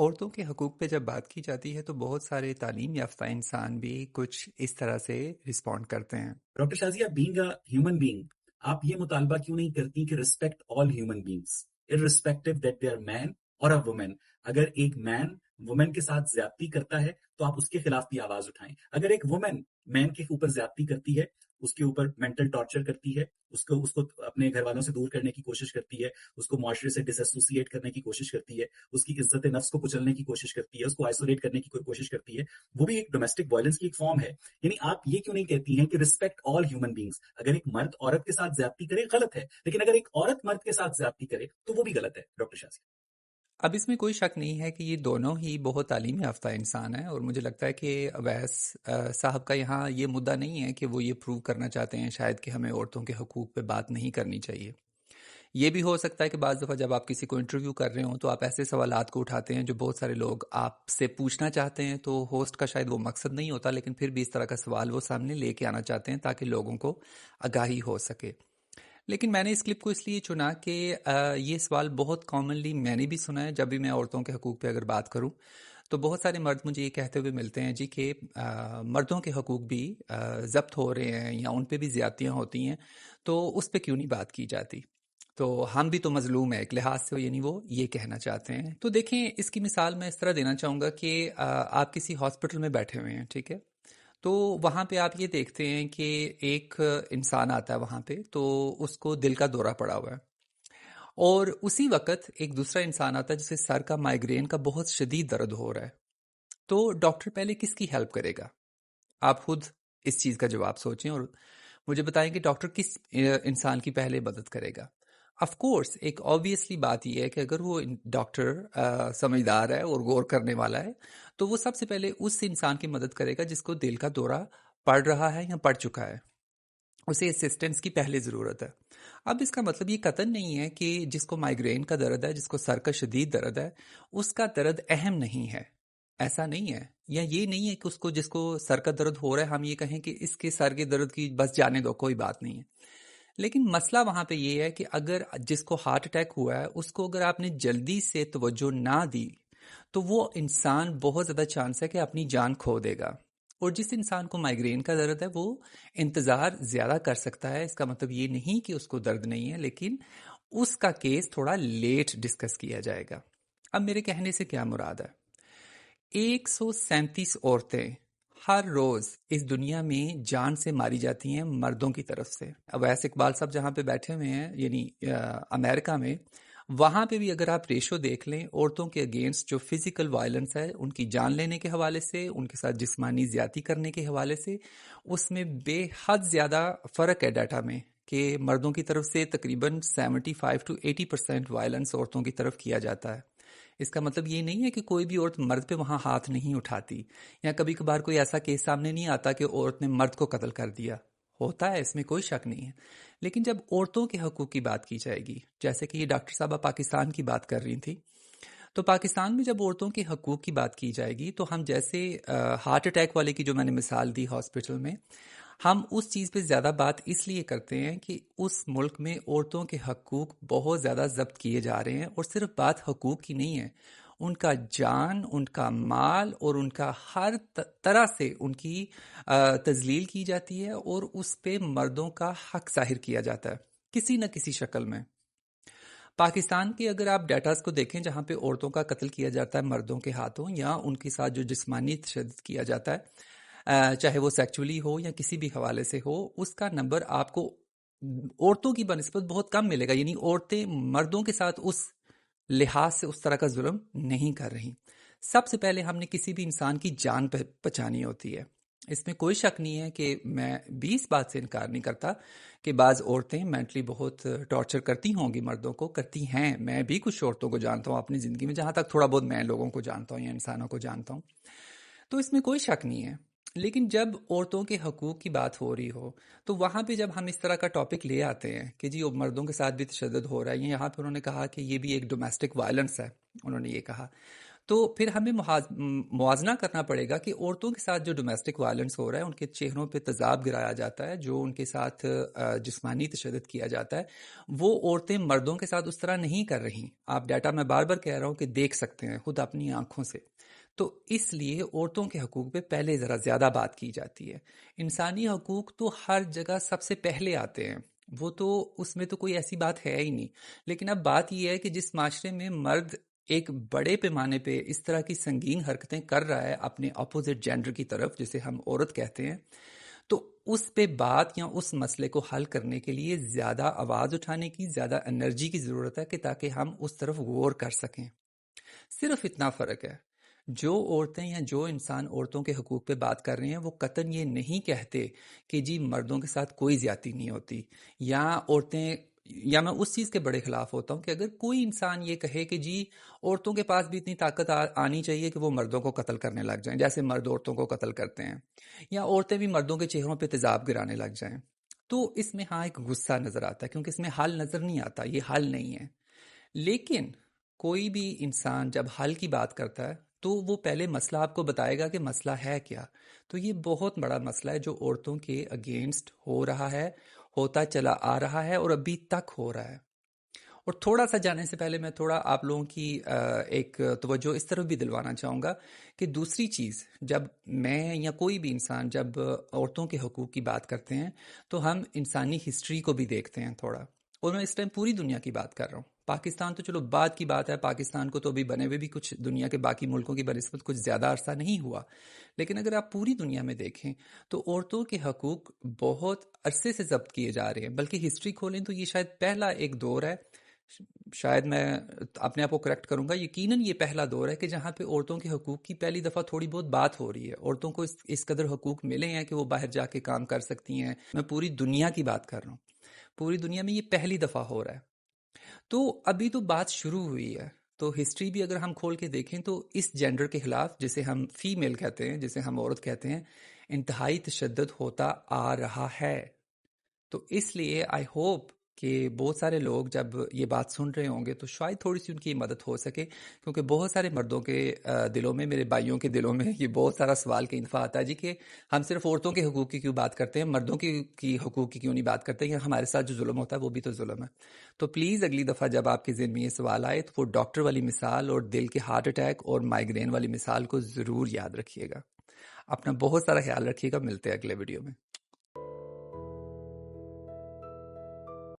عورتوں کے حقوق پہ جب بات کی جاتی ہے تو بہت سارے تعلیم یافتہ انسان بھی کچھ اس طرح سے رسپونڈ کرتے ہیں۔ Doctor Shazia, being a human being, آپ یہ مطالبہ کیوں نہیں کرتی کہ respect all human beings irrespective that they are man اور a woman؟ اگر ایک مین وومن کے ساتھ زیادتی کرتا ہے تو آپ اس کے خلاف بھی آواز اٹھائیں۔ اگر ایک وومن مین کے اوپر زیادتی کرتی ہے، اس کے اوپر مینٹل ٹارچر کرتی ہے، اس کو اپنے گھر والوں سے دور کرنے کی کوشش کرتی ہے، اس کو معاشرے سے ڈس ایسوسیٹ کرنے کی کوشش کرتی ہے، اس کی عزت نفس کو کچلنے کی کوشش کرتی ہے، اس کو آئسولیٹ کرنے کی کوشش کرتی ہے، وہ بھی ایک ڈومیسٹک وائلنس کی ایک فارم ہے۔ یعنی آپ یہ کیوں نہیں کہتی ہیں کہ رسپیکٹ آل ہیومن بینگس؟ اگر ایک مرد عورت کے ساتھ زیادتی کرے غلط ہے، لیکن اگر ایک عورت مرد کے ساتھ زیادتی کرے تو وہ بھی غلط ہے ڈاکٹر شازیہ۔ اب اس میں کوئی شک نہیں ہے کہ یہ دونوں ہی بہت تعلیم یافتہ انسان ہیں، اور مجھے لگتا ہے کہ اویس صاحب کا یہاں یہ مدعا نہیں ہے کہ وہ یہ پروو کرنا چاہتے ہیں شاید کہ ہمیں عورتوں کے حقوق پہ بات نہیں کرنی چاہیے۔ یہ بھی ہو سکتا ہے کہ بعض دفعہ جب آپ کسی کو انٹرویو کر رہے ہوں تو آپ ایسے سوالات کو اٹھاتے ہیں جو بہت سارے لوگ آپ سے پوچھنا چاہتے ہیں، تو ہوسٹ کا شاید وہ مقصد نہیں ہوتا، لیکن پھر بھی اس طرح کا سوال وہ سامنے لے کے آنا چاہتے ہیں تاکہ لوگوں کو آگاہی ہو سکے۔ لیکن میں نے اس کلپ کو اس لیے چنا کہ یہ سوال بہت کامنلی میں نے بھی سنا ہے۔ جب بھی میں عورتوں کے حقوق پہ اگر بات کروں تو بہت سارے مرد مجھے یہ کہتے ہوئے ملتے ہیں جی کہ مردوں کے حقوق بھی ضبط ہو رہے ہیں یا ان پہ بھی زیادتیاں ہوتی ہیں، تو اس پہ کیوں نہیں بات کی جاتی؟ تو ہم بھی تو مظلوم ہیں ایک لحاظ سے، یعنی وہ یہ کہنا چاہتے ہیں۔ تو دیکھیں، اس کی مثال میں اس طرح دینا چاہوں گا کہ آپ کسی ہاسپٹل میں بیٹھے ہوئے ہیں، ٹھیک ہے؟ تو وہاں پہ آپ یہ دیکھتے ہیں کہ ایک انسان آتا ہے وہاں پہ، تو اس کو دل کا دورہ پڑا ہوا ہے، اور اسی وقت ایک دوسرا انسان آتا ہے جسے سر کا مائگرین کا بہت شدید درد ہو رہا ہے۔ تو ڈاکٹر پہلے کس کی ہیلپ کرے گا؟ آپ خود اس چیز کا جواب سوچیں اور مجھے بتائیں کہ ڈاکٹر کس انسان کی پہلے مدد کرے گا؟ آف کورس ایک آبویسلی بات یہ ہے کہ اگر وہ ڈاکٹر سمجھدار ہے اور غور کرنے والا ہے تو وہ سب سے پہلے اس انسان کی مدد کرے گا جس کو دل کا دورہ پڑ رہا ہے یا پڑ چکا ہے، اسے اسسٹنس کی پہلے ضرورت ہے۔ اب اس کا مطلب یہ قطعاً نہیں ہے کہ جس کو مائگرین کا درد ہے، جس کو سر کا شدید درد ہے، اس کا درد اہم نہیں ہے، ایسا نہیں ہے۔ یا یہ نہیں ہے کہ اس کو جس کو سر کا درد ہو رہا ہے ہم یہ کہیں کہ اس کے سر کے درد کی بس جانے دو، کوئی بات نہیں ہے۔ لیکن مسئلہ وہاں پہ یہ ہے کہ اگر جس کو ہارٹ اٹیک ہوا ہے اس کو اگر آپ نے جلدی سے توجہ نہ دی تو وہ انسان بہت زیادہ چانس ہے کہ اپنی جان کھو دے گا۔ اور جس انسان کو مائگرین کا درد ہے وہ انتظار زیادہ کر سکتا ہے، اس کا مطلب یہ نہیں کہ اس کو درد نہیں ہے، لیکن اس کا کیس تھوڑا لیٹ ڈسکس کیا جائے گا۔ اب میرے کہنے سے کیا مراد ہے؟ 137 عورتیں ہر روز اس دنیا میں جان سے ماری جاتی ہیں مردوں کی طرف سے۔ اویس اقبال صاحب جہاں پہ بیٹھے ہوئے ہیں یعنی امریکہ میں، وہاں پہ بھی اگر آپ ریشو دیکھ لیں عورتوں کے اگینسٹ جو فزیکل وائلنس ہے ان کی جان لینے کے حوالے سے، ان کے ساتھ جسمانی زیادتی کرنے کے حوالے سے، اس میں بے حد زیادہ فرق ہے ڈیٹا میں، کہ مردوں کی طرف سے تقریباً 75 to 80% وائلنس عورتوں کی طرف کیا جاتا ہے۔ اس کا مطلب یہ نہیں ہے کہ کوئی بھی عورت مرد پہ وہاں ہاتھ نہیں اٹھاتی، یا کبھی کبھار کوئی ایسا کیس سامنے نہیں آتا کہ عورت نے مرد کو قتل کر دیا، ہوتا ہے، اس میں کوئی شک نہیں ہے۔ لیکن جب عورتوں کے حقوق کی بات کی جائے گی، جیسے کہ یہ ڈاکٹر صاحبہ پاکستان کی بات کر رہی تھی، تو پاکستان میں جب عورتوں کے حقوق کی بات کی جائے گی تو ہم جیسے ہارٹ اٹیک والے کی جو میں نے مثال دی ہاسپٹل میں، ہم اس چیز پہ زیادہ بات اس لیے کرتے ہیں کہ اس ملک میں عورتوں کے حقوق بہت زیادہ ضبط کیے جا رہے ہیں، اور صرف بات حقوق کی نہیں ہے، ان کا جان، ان کا مال اور ان کا ہر طرح سے ان کی تذلیل کی جاتی ہے، اور اس پہ مردوں کا حق ظاہر کیا جاتا ہے کسی نہ کسی شکل میں۔ پاکستان کے اگر آپ ڈیٹاز کو دیکھیں جہاں پہ عورتوں کا قتل کیا جاتا ہے مردوں کے ہاتھوں، یا ان کے ساتھ جو جسمانی تشدد کیا جاتا ہے، چاہے وہ سیکچولی ہو یا کسی بھی حوالے سے ہو، اس کا نمبر آپ کو عورتوں کی بنسبت بہت کم ملے گا۔ یعنی عورتیں مردوں کے ساتھ اس لحاظ سے اس طرح کا ظلم نہیں کر رہی۔ سب سے پہلے ہم نے کسی بھی انسان کی جان بچانی ہوتی ہے۔ اس میں کوئی شک نہیں ہے کہ میں بھی اس بات سے انکار نہیں کرتا کہ بعض عورتیں مینٹلی بہت ٹارچر کرتی ہوں گی، مردوں کو کرتی ہیں، میں بھی کچھ عورتوں کو جانتا ہوں اپنی زندگی میں، جہاں تک تھوڑا بہت میں لوگوں کو جانتا ہوں یا انسانوں کو جانتا ہوں، تو اس میں کوئی شک نہیں ہے۔ لیکن جب عورتوں کے حقوق کی بات ہو رہی ہو تو وہاں پہ جب ہم اس طرح کا ٹاپک لے آتے ہیں کہ جی مردوں کے ساتھ بھی تشدد ہو رہا ہے، یہاں پہ انہوں نے کہا کہ یہ بھی ایک ڈومیسٹک وائلنس ہے، انہوں نے یہ کہا، تو پھر ہمیں موازنہ کرنا پڑے گا کہ عورتوں کے ساتھ جو ڈومیسٹک وائلنس ہو رہا ہے، ان کے چہروں پہ تیزاب گرایا جاتا ہے، جو ان کے ساتھ جسمانی تشدد کیا جاتا ہے، وہ عورتیں مردوں کے ساتھ اس طرح نہیں کر رہی. آپ ڈیٹا میں بار بار کہہ رہا ہوں کہ دیکھ سکتے ہیں خود اپنی آنکھوں سے. تو اس لیے عورتوں کے حقوق پہ پہلے ذرا زیادہ بات کی جاتی ہے. انسانی حقوق تو ہر جگہ سب سے پہلے آتے ہیں، وہ تو اس میں تو کوئی ایسی بات ہے ہی نہیں. لیکن اب بات یہ ہے کہ جس معاشرے میں مرد ایک بڑے پیمانے پہ اس طرح کی سنگین حرکتیں کر رہا ہے اپنے اپوزٹ جینڈر کی طرف، جسے ہم عورت کہتے ہیں، تو اس پہ بات یا اس مسئلے کو حل کرنے کے لیے زیادہ آواز اٹھانے کی، زیادہ انرجی کی ضرورت ہے کہ تاکہ ہم اس طرف غور کر سکیں. صرف اتنا فرق ہے، جو عورتیں یا جو انسان عورتوں کے حقوق پہ بات کر رہے ہیں وہ قطعاً یہ نہیں کہتے کہ جی مردوں کے ساتھ کوئی زیادتی نہیں ہوتی، یا عورتیں، یا میں اس چیز کے بڑے خلاف ہوتا ہوں کہ اگر کوئی انسان یہ کہے کہ جی عورتوں کے پاس بھی اتنی طاقت آنی چاہیے کہ وہ مردوں کو قتل کرنے لگ جائیں جیسے مرد عورتوں کو قتل کرتے ہیں، یا عورتیں بھی مردوں کے چہروں پہ تیزاب گرانے لگ جائیں، تو اس میں ہاں ایک غصہ نظر آتا ہے کیونکہ اس میں حل نظر نہیں آتا، یہ حل نہیں ہے. لیکن کوئی بھی انسان جب حل کی بات کرتا ہے تو وہ پہلے مسئلہ آپ کو بتائے گا کہ مسئلہ ہے کیا. تو یہ بہت بڑا مسئلہ ہے جو عورتوں کے اگینسٹ ہو رہا ہے، ہوتا چلا آ رہا ہے اور ابھی تک ہو رہا ہے. اور تھوڑا سا جانے سے پہلے میں تھوڑا آپ لوگوں کی ایک توجہ اس طرف بھی دلوانا چاہوں گا کہ دوسری چیز، جب میں یا کوئی بھی انسان جب عورتوں کے حقوق کی بات کرتے ہیں تو ہم انسانی ہسٹری کو بھی دیکھتے ہیں تھوڑا. اور میں اس ٹائم پوری دنیا کی بات کر رہا ہوں. پاکستان تو چلو بعد کی بات ہے، پاکستان کو تو ابھی بنے ہوئے بھی کچھ دنیا کے باقی ملکوں کی بنسبت کچھ زیادہ عرصہ نہیں ہوا. لیکن اگر آپ پوری دنیا میں دیکھیں تو عورتوں کے حقوق بہت عرصے سے ضبط کیے جا رہے ہیں. بلکہ ہسٹری کھولیں تو یہ شاید پہلا ایک دور ہے، شاید میں اپنے آپ کو کریکٹ کروں گا، یقیناً یہ پہلا دور ہے کہ جہاں پہ عورتوں کے حقوق کی پہلی دفعہ تھوڑی بہت بات ہو رہی ہے. عورتوں کو اس قدر حقوق ملے ہیں کہ وہ باہر جا کے کام کر سکتی ہیں. میں پوری دنیا کی بات کر رہا ہوں، پوری دنیا میں یہ پہلی دفعہ ہو رہا ہے. تو ابھی تو بات شروع ہوئی ہے. تو ہسٹری بھی اگر ہم کھول کے دیکھیں تو اس جینڈر کے خلاف، جسے ہم فیمیل کہتے ہیں، جسے ہم عورت کہتے ہیں، انتہائی تشدد ہوتا آ رہا ہے. تو اس لیے آئی ہوپ کہ بہت سارے لوگ جب یہ بات سن رہے ہوں گے تو شاید تھوڑی سی ان کی مدد ہو سکے، کیونکہ بہت سارے مردوں کے دلوں میں، میرے بھائیوں کے دلوں میں یہ بہت سارا سوال کا انفا آتا ہے جی کہ ہم صرف عورتوں کے حقوق کی کیوں بات کرتے ہیں، مردوں کی حقوق کی کیوں نہیں بات کرتے، یا ہمارے ساتھ جو ظلم ہوتا ہے وہ بھی تو ظلم ہے. تو پلیز اگلی دفعہ جب آپ کے ذہن میں یہ سوال آئے تو وہ ڈاکٹر والی مثال اور دل کے ہارٹ اٹیک اور مائیگرین والی مثال کو ضرور یاد رکھیے گا. اپنا بہت سارا خیال رکھیے گا. ملتے ہیں اگلے ویڈیو میں.